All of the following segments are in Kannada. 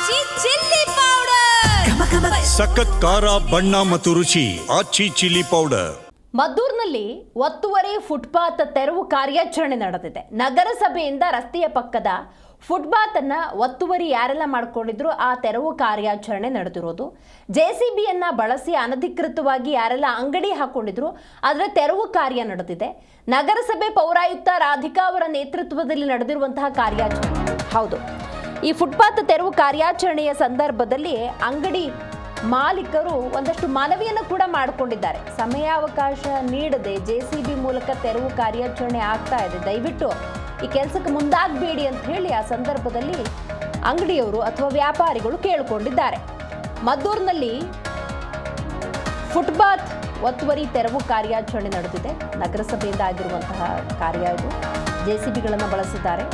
ಆಚಿ ಚಿಲ್ಲಿ ಪೌಡರ್. ಸಖತ್ ಖಾರ ಬಣ್ಣ ಮತ್ತು ರುಚಿ ಆಚಿ ಚಿಲ್ಲಿ ಪೌಡರ್. ಮದ್ದೂರಿನಲ್ಲಿ ಒತ್ತುವರಿ ಫುಟ್ಪಾತ್ ತೆರವು ಕಾರ್ಯಾಚರಣೆ ನಡೆದಿದೆ. ನಗರಸಭೆಯಿಂದ ರಸ್ತೆಯ ಪಕ್ಕದ ಫುಟ್ಪಾತ್ ಅನ್ನ ಒತ್ತುವರಿ ಯಾರೆಲ್ಲ ಮಾಡಿಕೊಂಡಿದ್ರು ಆ ತೆರವು ಕಾರ್ಯಾಚರಣೆ ನಡೆದಿರೋದು. ಜೆಸಿಬಿಯನ್ನ ಬಳಸಿ ಅನಧಿಕೃತವಾಗಿ ಯಾರೆಲ್ಲ ಅಂಗಡಿ ಹಾಕೊಂಡಿದ್ರು ಅದರ ತೆರವು ಕಾರ್ಯ ನಡೆದಿದೆ. ನಗರಸಭೆ ಪೌರಾಯುಕ್ತ ರಾಧಿಕಾ ಅವರ ನೇತೃತ್ವದಲ್ಲಿ ನಡೆದಿರುವಂತಹ ಕಾರ್ಯಾಚರಣೆ. ಹೌದು, ಈ ಫುಟ್ಪಾತ್ ತೆರವು ಕಾರ್ಯಾಚರಣೆಯ ಸಂದರ್ಭದಲ್ಲಿ ಅಂಗಡಿ ಮಾಲೀಕರು ಒಂದಷ್ಟು ಮನವಿಯನ್ನು ಕೂಡ ಮಾಡಿಕೊಂಡಿದ್ದಾರೆ. ಸಮಯಾವಕಾಶ ನೀಡದೆ ಜೆಸಿಬಿ ಮೂಲಕ ತೆರವು ಕಾರ್ಯಾಚರಣೆ ಆಗ್ತಾ ಇದೆ, ದಯವಿಟ್ಟು ಈ ಕೆಲಸಕ್ಕೆ ಮುಂದಾಗಬೇಡಿ ಅಂತ ಹೇಳಿ ಆ ಸಂದರ್ಭದಲ್ಲಿ ಅಂಗಡಿಯವರು ಅಥವಾ ವ್ಯಾಪಾರಿಗಳು ಕೇಳಿಕೊಂಡಿದ್ದಾರೆ. ಮದ್ದೂರಿನಲ್ಲಿ ಫುಟ್ಪಾತ್ ಒತ್ತುವರಿ ತೆರವು ಕಾರ್ಯಾಚರಣೆ ನಡೆದಿದೆ. ನಗರಸಭೆಯಿಂದ ಆಗಿರುವಂತಹ ಕಾರ್ಯ ಇದು. ಜೆಸಿಬಿಗಳನ್ನು ಬಳಸಿದ್ದಾರೆ.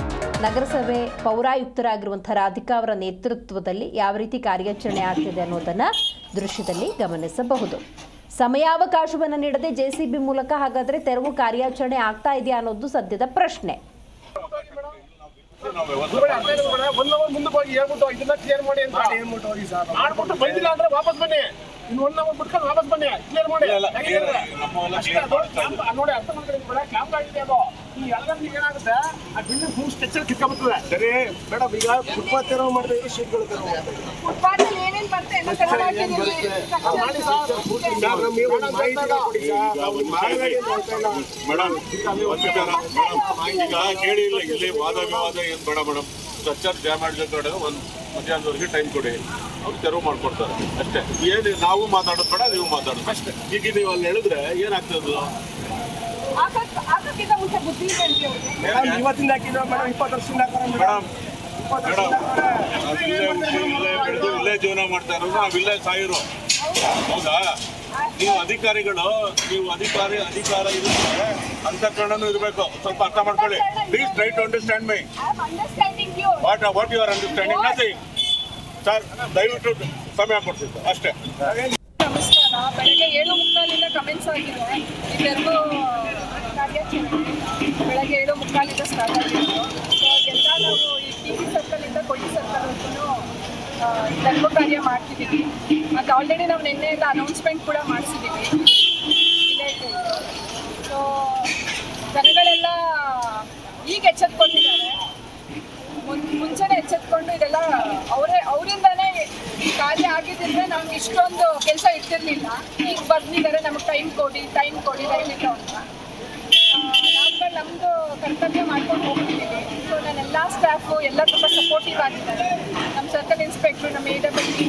ನಗರಸಭೆ ಪೌರಾಯುಕ್ತರಾಗಿರುವಂತಹ ರಾಧಿಕಾ ಅವರ ನೇತೃತ್ವದಲ್ಲಿ ಯಾವ ರೀತಿ ಕಾರ್ಯಾಚರಣೆ ಆಗ್ತಿದೆ ಅನ್ನೋದನ್ನ ದೃಶ್ಯದಲ್ಲಿ ಗಮನಿಸಬಹುದು. ಸಮಯಾವಕಾಶವನ್ನು ನೀಡದೆ ಜೆಸಿಬಿ ಮೂಲಕ ಹಾಗಾದ್ರೆ ತೆರವು ಕಾರ್ಯಾಚರಣೆ ಆಗ್ತಾ ಇದೆಯಾ ಅನ್ನೋದು ಸದ್ಯದ ಪ್ರಶ್ನೆ. ಮುಂದಕ್ಕೆ ಹೋಗಿ ಹೇಳ್ಬಿಟ್ಟು ಇದನ್ನ ಕ್ಲಿಯರ್ ಮಾಡಿ ಅಂತ ಮಾಡ್ಬಿಟ್ಟು ಬಂದಿಲ್ಲ ಅಂದ್ರೆ ವಾಪಸ್ ಬನ್ನಿ. ಇನ್ನು 1 ಅವರ್ ಬಿಟ್ಕೊಂಡು ವಾಪಸ್ ಬನ್ನಿ, ಕ್ಲಿಯರ್ ಮಾಡಿ ನೋಡಿ. ಅರ್ಥ ಮಾಡ್ಕೊಂಡು ಕ್ಯಾಮ್ರಾ ಆಗಿದೆ ಅದು. ಈ ಎಲ್ಲರಿಗೆ ಏನಾಗುತ್ತೆ, ಆ ಬಿಲ್ಡಿಂಗ್ ಫುಲ್ ಸ್ಟ್ರಕ್ಚರ್ ಕಿತ್ಕೊಂಡ್ಬಿಡ್ತದೆ. ಸರಿ ಮೇಡಮ್, ಈಗ ಫುಟ್ಪಾತ್ ತೆರವು ಮಾಡಿದ್ರೆ ಶೀಟ್ಗಳು ತೆರವು ಫುಟ್ಪಾತ್ ಅಲ್ಲಿ ಏನೇನ್ ಬರುತ್ತೆ ಎಲ್ಲ ತೆರವು ಮಾಡಿ ಮೇಡಮ್. ಈಗ ಕೇಳಿ ಇಲ್ಲ, ಇಲ್ಲಿ ವಾದ ವಿವಾದ ಏನ್ ಬೇಡ ಮೇಡಮ್. ಸ್ಟ್ರಕ್ಚರ್ ಡ್ಯಾಮೇಜ್ ಕಡೆ ಒಂದು ಮಧ್ಯಾಹ್ನದವರೆಗೆ ಟೈಮ್ ಕೊಡಿ, ಅವ್ರು ತೆರವು ಮಾಡ್ಕೊಡ್ತಾರೆ ಅಷ್ಟೇ. ಏನು ನಾವು ಮಾತಾಡೋದು ಬೇಡ, ನೀವು ಮಾತಾಡೋದು ಅಷ್ಟೇ. ಈಗ ನೀವು ಅಲ್ಲಿ ಹೇಳಿದ್ರೆ ಏನಾಗ್ತದೆ? ಇವತ್ತಿಂದ ಹಾಕಿದ್ರು ಮೇಡಮ್, 20 ವರ್ಷದಿಂದ ಮೇಡಮ್ ಇಲ್ಲೇ ಬೆಳೆದು ಇಲ್ಲೇ ಜೀವನ ಮಾಡ್ತಾ ಇರೋದು, ನಾವು ಇಲ್ಲೇ ಸಾಯಿರೋ. ಹೌದಾ? ನೀವು ಅಧಿಕಾರಿಗಳು, ನೀವು ಅಧಿಕಾರ ಇರುತ್ತೆ, ಅಂತಃಕರಣನೂ ಇರಬೇಕು. ಸ್ವಲ್ಪ ಅರ್ಥ ಮಾಡ್ಕೊಳ್ಳಿ. Please try to understand my. What you are understanding nothing. Sir, ದಯವಿಟ್ಟು ಸಮಯ ಕೊಡ್ತಿತ್ತು ಅಷ್ಟೇ. ನಮಸ್ಕಾರ. ಬೆಳಗ್ಗೆ 7:45 ಕಮೆಂಟ್ಸ್ ಆಗಿದೆ. ಈ ತೆರವು ಕಾರ್ಯಾಚರಣೆ ಬೆಳಗ್ಗೆ 7:45 ಸ್ಟಾರ್ಟ್ ಆಗಿತ್ತು. ಸೊ ಎಲ್ಲ ನಾವು ಈ ಟಿ.ವಿ. ಸರ್ಕಲಿಂದ ಕೊಡಿ ಸರ್ಕಲ್ವರೆಗೂ ತೆರವು ಕಾರ್ಯ ಮಾಡ್ತಿದ್ದೀವಿ. ಮತ್ತು ಆಲ್ರೆಡಿ ನಾವು ನಿನ್ನೆ ಎಲ್ಲ ಅನೌನ್ಸ್ಮೆಂಟ್ ಕೂಡ ಮಾಡಿಸಿದ್ದೀವಿ. ಸೊ ಜನಗಳೆಲ್ಲ ಈಗ ಎಚ್ಚೆತ್ಕೊಂಡಿದ್ದಾರೆ. ಮುಂಚೆನೇ ಎಚ್ಚೆತ್ಕೊಂಡು ಇದೆಲ್ಲ ಅವರಿಂದಾನೇ ಕಾರ್ಯ ಆಗಿದ್ದರೆ ನಮ್ಗೆ ಇಷ್ಟೊಂದು ಕೆಲಸ ಇರ್ತಿರ್ಲಿಲ್ಲ. ಈಗ ಬಂದಿದ್ದಾರೆ, ನಮಗೆ ಟೈಮ್ ಕೊಡಿ ದಯವಿಟ್ಟು ಅಂತ. ನಾವುಗಳು ನಮ್ಮದು ಕರ್ತವ್ಯ ಮಾಡ್ಕೊಂಡು ಹೋಗ್ತಿದ್ದೀವಿ. ಸೊ ನನ್ನೆಲ್ಲ ಸ್ಟಾಫು ಎಲ್ಲ ತುಂಬ ಸಪೋರ್ಟಿವ್ ಆಗಿದ್ದಾರೆ. ನಮ್ಮ ಸರ್ಕಲ್ ಇನ್ಸ್ಪೆಕ್ಟ್ರು, ನಮ್ಮ AWD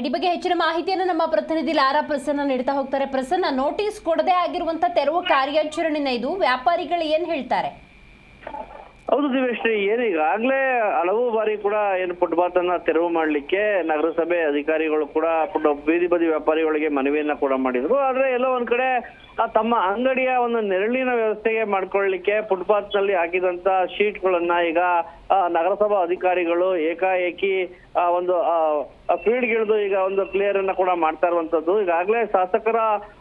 ಈ ಬಗ್ಗೆ ಹೆಚ್ಚಿನ ಮಾಹಿತಿಯನ್ನು ನಮ್ಮ ಪ್ರತಿನಿಧಿ ಲಾರಾ ಪ್ರಸನ್ನ ನೀಡ್ತಾ ಹೋಗ್ತಾರೆ. ಪ್ರಸನ್ನ, ನೋಟಿಸ್ ಕೊಡದೆ ಆಗಿರುವಂತ ತೆರವು ಕಾರ್ಯಾಚರಣೆನ ಇದು ವ್ಯಾಪಾರಿಗಳು ಏನ್ ಹೇಳ್ತಾರೆ? ಹೌದು ದಿವೇಶ್ರೀ, ಈಗಾಗಲೇ ಹಲವು ಬಾರಿ ಕೂಡ ಏನು ಫುಟ್ಪಾತ್ ಅನ್ನ ತೆರವು ಮಾಡ್ಲಿಕ್ಕೆ ನಗರಸಭೆ ಅಧಿಕಾರಿಗಳು ಕೂಡ ಬೀದಿ ಬದಿ ವ್ಯಾಪಾರಿಗಳಿಗೆ ಮನವಿಯನ್ನ ಕೂಡ ಮಾಡಿದ್ರು. ಆದ್ರೆ ಎಲ್ಲೋ ಒಂದ್ ಕಡೆ ತಮ್ಮ ಅಂಗಡಿಯ ಒಂದು ನೆರಳಿನ ವ್ಯವಸ್ಥೆಗೆ ಮಾಡ್ಕೊಳ್ಳಿಕ್ಕೆ ಫುಟ್ಪಾತ್ ನಲ್ಲಿ ಹಾಕಿದಂತ ಶೀಟ್ಗಳನ್ನ ಈಗ ನಗರಸಭಾ ಅಧಿಕಾರಿಗಳು ಏಕಾಏಕಿ ಒಂದು ಫೀಲ್ಡ್ಗಿಳಿದು ಈಗ ಒಂದು ಕ್ಲಿಯರ್ ಅನ್ನ ಕೂಡ ಮಾಡ್ತಾ ಇರುವಂತದ್ದು. ಈಗಾಗಲೇ ಶಾಸಕರ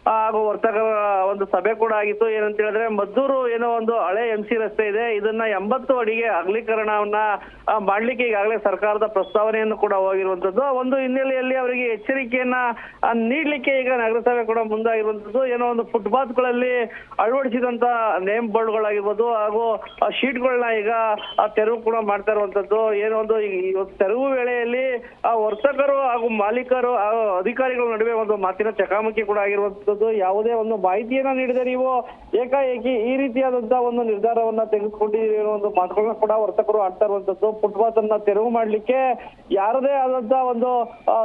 ಹಾಗೂ ವರ್ತಕರ ಒಂದು ಸಭೆ ಕೂಡ ಆಗಿತ್ತು. ಏನಂತ ಹೇಳಿದ್ರೆ, ಮದ್ದೂರು ಏನೋ ಒಂದು ಹಳೆ MC ರಸ್ತೆ ಇದೆ, ಇದನ್ನ 80 ಅಡಿಗೆ ಅಗಲೀಕರಣವನ್ನ ಮಾಡ್ಲಿಕ್ಕೆ ಈಗಾಗಲೇ ಸರ್ಕಾರದ ಪ್ರಸ್ತಾವನೆಯನ್ನು ಕೂಡ ಹೋಗಿರುವಂತದ್ದು. ಒಂದು ಹಿನ್ನೆಲೆಯಲ್ಲಿ ಅವರಿಗೆ ಎಚ್ಚರಿಕೆಯನ್ನ ನೀಡ್ಲಿಕ್ಕೆ ಈಗ ನಗರಸಭೆ ಕೂಡ ಮುಂದಾಗಿರುವಂತದ್ದು. ಏನೋ ಒಂದು ಫುಟ್ಪಾತ್ಗಳಲ್ಲಿ ಅಳವಡಿಸಿದಂತ ನೇಮ್ ಬೋರ್ಡ್ಗಳಾಗಿರ್ಬೋದು ಹಾಗೂ ಶೀಟ್ಗಳನ್ನ ಈಗ ತೆರವು ಕೂಡ ಮಾಡ್ತಾ ಇರುವಂತದ್ದು. ಏನೋ ಒಂದು ತೆರವು ವೇಳೆಯಲ್ಲಿ ವರ್ತಕರು ಹಾಗೂ ಮಾಲೀಕರು ಅಧಿಕಾರಿಗಳ ನಡುವೆ ಒಂದು ಮಾತಿನ ಚಕಾಮಕಿ ಕೂಡ ಆಗಿರುವಂತದ್ದು. ಯಾವುದೇ ಒಂದು ಮಾಹಿತಿಯನ್ನ ನೀಡದೆ ನೀವು ಏಕಾಏಕಿ ಈ ರೀತಿಯಾದಂತಹ ಒಂದು ನಿರ್ಧಾರವನ್ನ ತೆಗೆದುಕೊಂಡಿದ್ದೀರಿ ಅನ್ನೋ ಒಂದು ಮಾತುಗಳನ್ನ ಕೂಡ ವರ್ತಕರು ಆಡ್ತಾ ಇರುವಂತದ್ದು. ಫುಟ್ಪಾತ್ ಅನ್ನ ತೆರವು ಮಾಡ್ಲಿಕ್ಕೆ ಯಾರದೇ ಆದಂತಹ ಒಂದು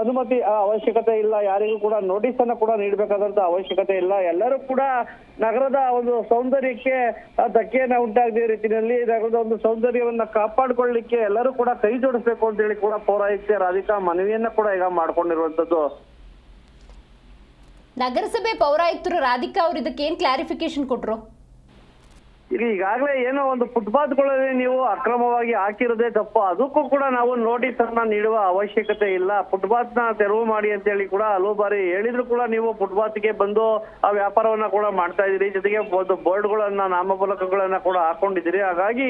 ಅನುಮತಿ ಅವಶ್ಯಕತೆ ಇಲ್ಲ, ಯಾರಿಗೂ ಕೂಡ ನೋಟಿಸ್ ಅನ್ನ ಕೂಡ ನೀಡಬೇಕಾದಂತ ಅವಶ್ಯಕತೆ ಇಲ್ಲ. ಎಲ್ಲರೂ ಕೂಡ ನಗರದ ಒಂದು ಸೌಂದರ್ಯಕ್ಕೆ ಧಕ್ಕೆಯನ್ನ ಉಂಟಾಗದ ರೀತಿಯಲ್ಲಿ ನಗರದ ಒಂದು ಸೌಂದರ್ಯವನ್ನ ಕಾಪಾಡಿಕೊಳ್ಳಿಕ್ಕೆ ಎಲ್ಲರೂ ಕೂಡ ಕೈ ಜೋಡಿಸಬೇಕು ಅಂತ ಹೇಳಿ ಕೂಡ ಪೌರಾಯುಕ್ತೆ ರಾಧಿಕಾ ಮನವಿಯನ್ನ ಕೂಡ ಈಗ ಮಾಡ್ಕೊಂಡಿರುವಂತದ್ದು. ನಗರಸಭೆ ಪೌರಾಯುಕ್ತರು ರಾಧಿಕಾ ಅವರು ಇದಕ್ಕೆ ಏನ್ ಕ್ಲಾರಿಫಿಕೇಶನ್ ಕೊಟ್ರು? ಈಗ ಈಗಾಗಲೇ ಏನೋ ಒಂದು ಫುಟ್ಪಾತ್ಗಳಲ್ಲಿ ನೀವು ಅಕ್ರಮವಾಗಿ ಹಾಕಿರೋದೇ ತಪ್ಪು, ಅದಕ್ಕೂ ಕೂಡ ನಾವು ನೋಟಿಸ್ ಅನ್ನ ನೀಡುವ ಅವಶ್ಯಕತೆ ಇಲ್ಲ. ಫುಟ್ಪಾತ್ ನ ತೆರವು ಮಾಡಿ ಅಂತ ಹೇಳಿ ಕೂಡ ಹಲವು ಬಾರಿ ಹೇಳಿದ್ರು ಕೂಡ ನೀವು ಫುಟ್ಪಾತ್ಗೆ ಬಂದು ಆ ವ್ಯಾಪಾರವನ್ನ ಕೂಡ ಮಾಡ್ತಾ ಇದೀರಿ. ಜೊತೆಗೆ ಒಂದು ಬೋರ್ಡ್ಗಳನ್ನ ನಾಮಫಲಕಗಳನ್ನ ಕೂಡ ಹಾಕೊಂಡಿದ್ದೀರಿ. ಹಾಗಾಗಿ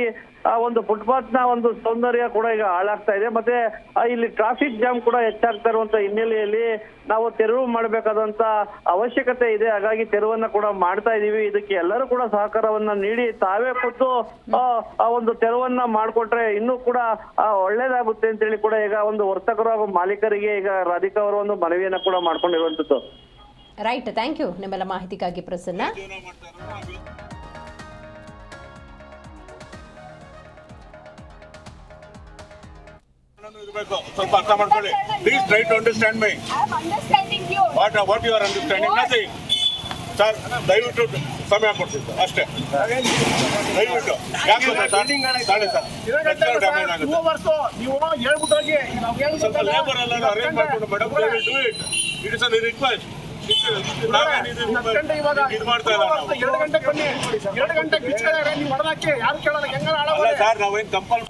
ಆ ಒಂದು ಫುಟ್ಪಾತ್ ನ ಒಂದು ಸೌಂದರ್ಯ ಕೂಡ ಈಗ ಹಾಳಾಗ್ತಾ ಇದೆ. ಮತ್ತೆ ಇಲ್ಲಿ ಟ್ರಾಫಿಕ್ ಜಾಮ್ ಕೂಡ ಹೆಚ್ಚಾಗ್ತಾ ಇರುವಂತ ಹಿನ್ನೆಲೆಯಲ್ಲಿ ನಾವು ತೆರವು ಮಾಡಬೇಕಾದಂತ ಅವಶ್ಯಕತೆ ಇದೆ. ಹಾಗಾಗಿ ತೆರವನ್ನ ಕೂಡ ಮಾಡ್ತಾ ಇದೀವಿ. ಇದಕ್ಕೆ ಎಲ್ಲರೂ ಕೂಡ ಸಹಕಾರವನ್ನ ನೀಡಿ ತಾವೇ ಖುದ್ದು ಆ ಒಂದು ತೆರವನ್ನ ಮಾಡಿಕೊಟ್ರೆ ಇನ್ನೂ ಕೂಡ ಒಳ್ಳೇದಾಗುತ್ತೆ ಅಂತ ಹೇಳಿ ಕೂಡ ಈಗ ಒಂದು ವರ್ತಕರು ಹಾಗೂ ಮಾಲೀಕರಿಗೆ ಈಗ ರಾಧಿಕಾ ಅವರು ಒಂದು ಮನವಿಯನ್ನ ಕೂಡ ಮಾಡ್ಕೊಂಡಿರುವಂತದ್ದು. ರೈಟ್, ಥ್ಯಾಂಕ್ ಯು ನಿಮ್ಮೆಲ್ಲ ಮಾಹಿತಿಗಾಗಿ ಪ್ರಸನ್ನ. ಜೀವನ ಮಾಡ್ತಾ ಇರೋರು ಇರಬೇಕು. ಸ್ವಲ್ಪ ಅರ್ಥ ಮಾಡ್ಕೊಳ್ಳಿ. Please try to understand my. What you are understanding nothing. Sir ದಯವಿಟ್ಟು ಸಮಯ ಕೊಡ್ತೀನಿ ಸರ್, ಅಷ್ಟೇ. ದಯವಿಟ್ಟು ಯಾಕೆ ಡ್ಯಾಮೇಜ್ ಆಗುತ್ತೆ. ನೀವು ಹೇಳ್ಬಿಟ್ಟು ಹೋಗಿ ಸ್ವಲ್ಪ ಲೇಬರ್ ಎಲ್ಲ ಅರೇಂಜ್ ಮಾಡ್ಕೊಂಡು madam do it. It is a request. ಇದು ಮಾಡ್ತಾ ಇಲ್ಲ ನಾವು. 2 ಗಂಟೆಗೆ ಬನ್ನಿ. 2 ಗಂಟೆಗೆ ಬಿಚ್ಚಿದ್ರೆ ನೀವು ಹೊಡೆದಾಕಿ ಯಾರು ಕೇಳಲ್ಲ. ಹೆಂಗಾರ ಸರ್ ನಾವೇನು ಕಂಪಲ್